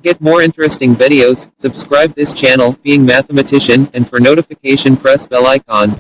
To get more interesting videos, subscribe this channel, Being Mathematician, and for notification press bell icon.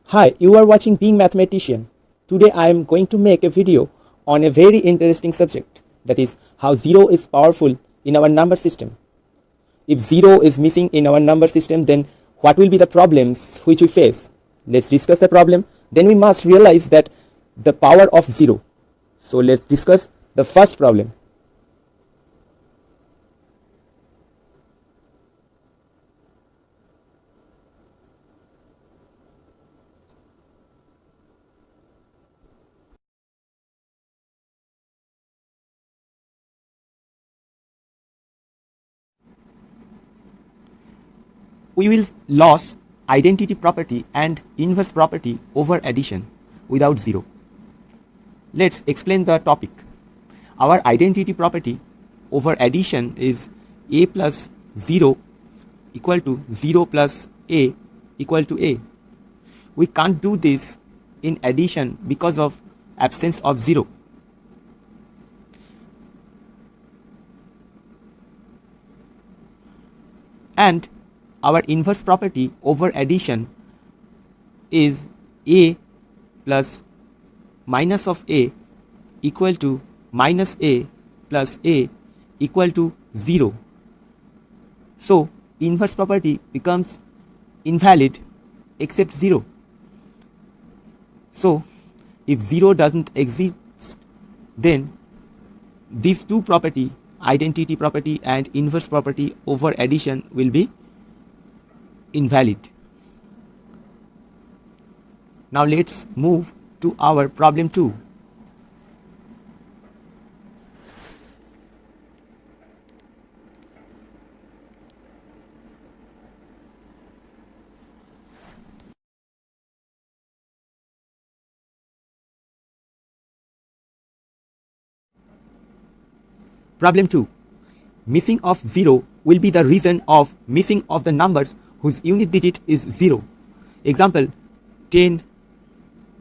Hi, you are watching Being Mathematician. Today I am going to make a video on a very interesting subject, that is how 0 is powerful in our number system. If 0 is missing in our number system, then what will be the problems which we face? Let's discuss the problem. Then we must realize that the power of 0. So let's discuss the first problem. We will lose identity property and inverse property over addition without 0. Let's explain the topic. Our identity property over addition is a plus 0 equal to 0 plus a equal to a. We can't do this in addition because of absence of 0. And our inverse property over addition is a plus minus of a equal to minus a plus a equal to 0. So inverse property becomes invalid except 0. So if 0 doesn't exist, then these two property, identity property and inverse property over addition, will be invalid. Now let's move to our problem 2. Problem 2. Missing of 0 will be the reason of missing of the numbers whose unit digit is 0. Example 10,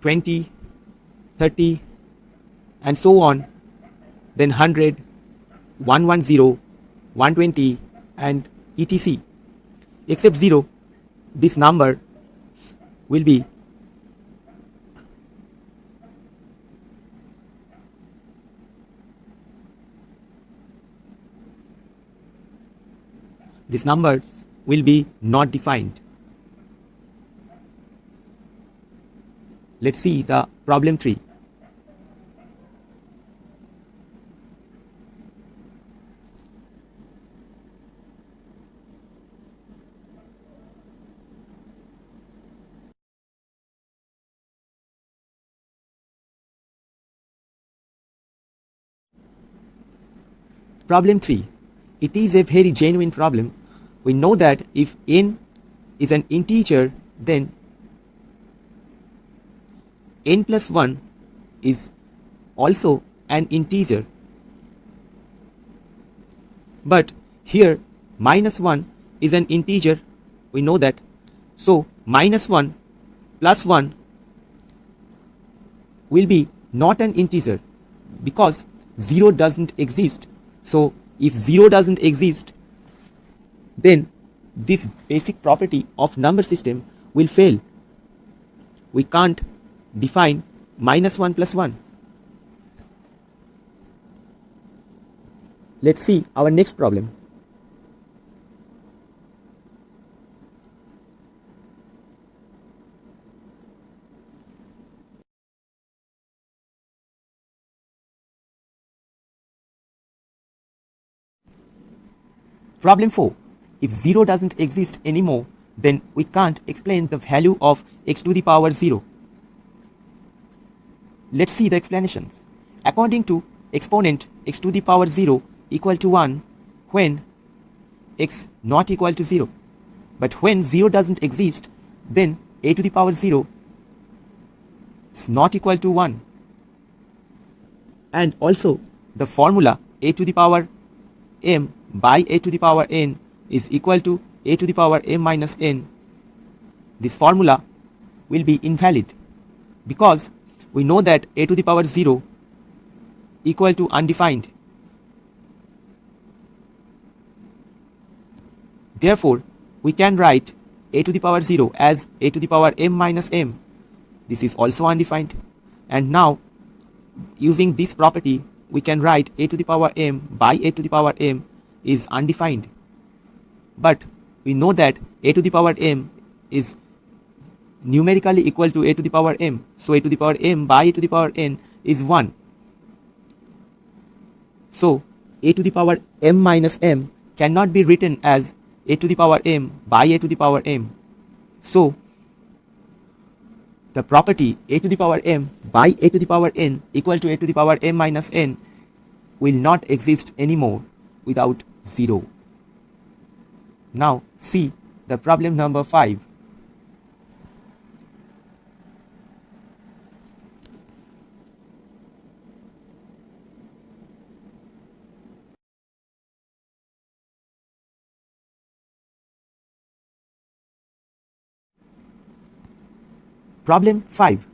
20, 30 and so on, then 100, 110, 120 and etc. Except 0, this number will be not defined. Let's see the problem 3. Problem 3. It is a very genuine problem. We know that if n is an integer, then n plus 1 is also an integer. But here minus 1 is an integer, we know that. So minus 1 plus 1 will be not an integer because 0 doesn't exist. So if 0 doesn't exist, then this basic property of number system will fail. We can't define minus 1 plus 1. Let's see our next problem. Problem 4. If 0 doesn't exist anymore, then we can't explain the value of x to the power 0. Let's see the explanations. According to exponent x to the power 0 equal to 1 when x not equal to 0. But when 0 doesn't exist, then a to the power 0 is not equal to 1. And also the formula a to the power m by a to the power n is equal to a to the power m minus n, this formula will be invalid, because we know that a to the power 0 equal to undefined. Therefore, we can write a to the power 0 as a to the power m minus m. This is also undefined. And now, using this property, we can write a to the power m by a to the power m is undefined. But we know that a to the power m is numerically equal to a to the power m. So a to the power m by a to the power n is 1. So a to the power m minus m cannot be written as a to the power m by a to the power m. So the property a to the power m by a to the power n equal to a to the power m minus n will not exist anymore without 0. Now see the problem number 5. Problem 5.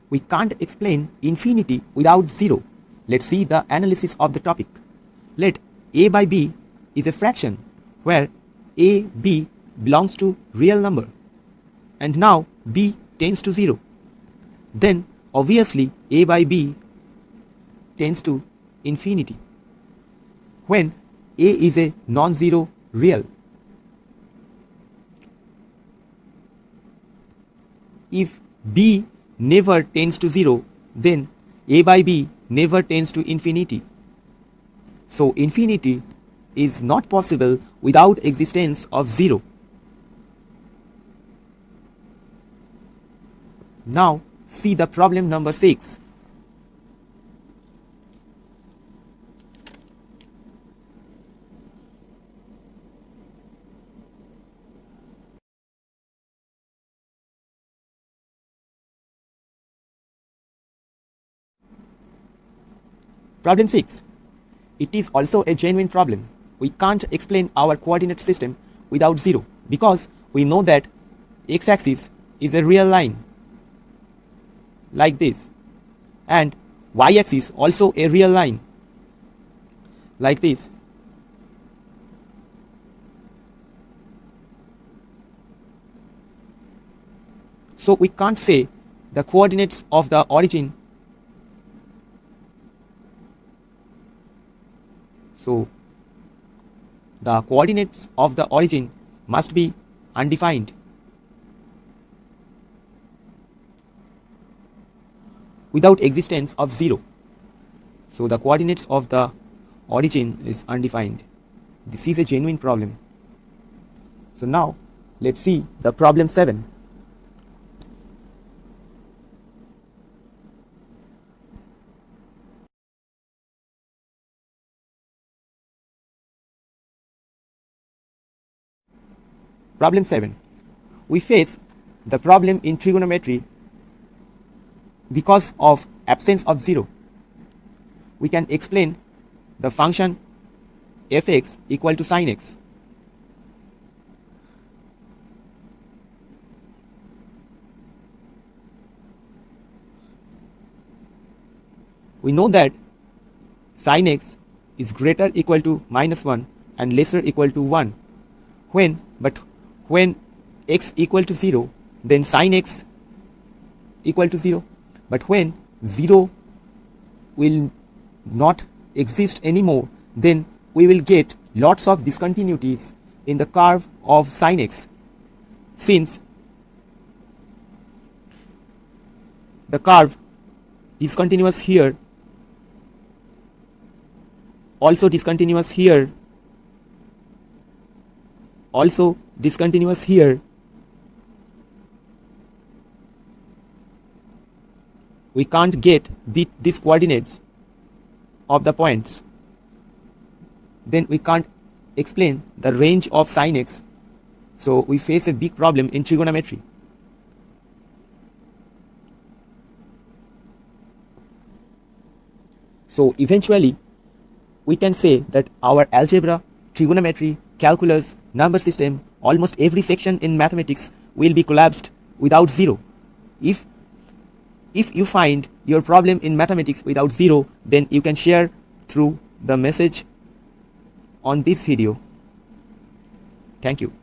We can't explain infinity without 0. Let's see the analysis of the topic. Let a by b is a fraction where a, b belongs to real number, and now b tends to 0. Then obviously a by b tends to infinity when a is a non-zero real. If b never tends to 0, then a by b never tends to infinity. So infinity is not possible without existence of 0. Now see the problem number 6. Problem 6. It is also a genuine problem. We can't explain our coordinate system without 0, because we know that x-axis is a real line like this, and y-axis also a real line like this. So we can't say the coordinates of the origin. So the coordinates of the origin must be undefined. Without existence of 0. So the coordinates of the origin is undefined. This is a genuine problem. So now let's see the problem 7. Problem 7. We face the problem in trigonometry because of absence of 0. We can explain the function fx equal to sin x. We know that sin x is greater equal to minus 1 and lesser equal to 1. When x equal to 0, then sin x equal to 0. But when 0 will not exist anymore, then we will get lots of discontinuities in the curve of sin x, since the curve discontinuous here, also discontinuous here, also discontinuous here. We can't get these coordinates of the points. Then we can't explain the range of sin x. So we face a big problem in trigonometry. So eventually we can say that our algebra trigonometry, calculus, number system, almost every section in mathematics will be collapsed without zero. If you find your problem in mathematics without zero, then you can share through the message on this video. Thank you.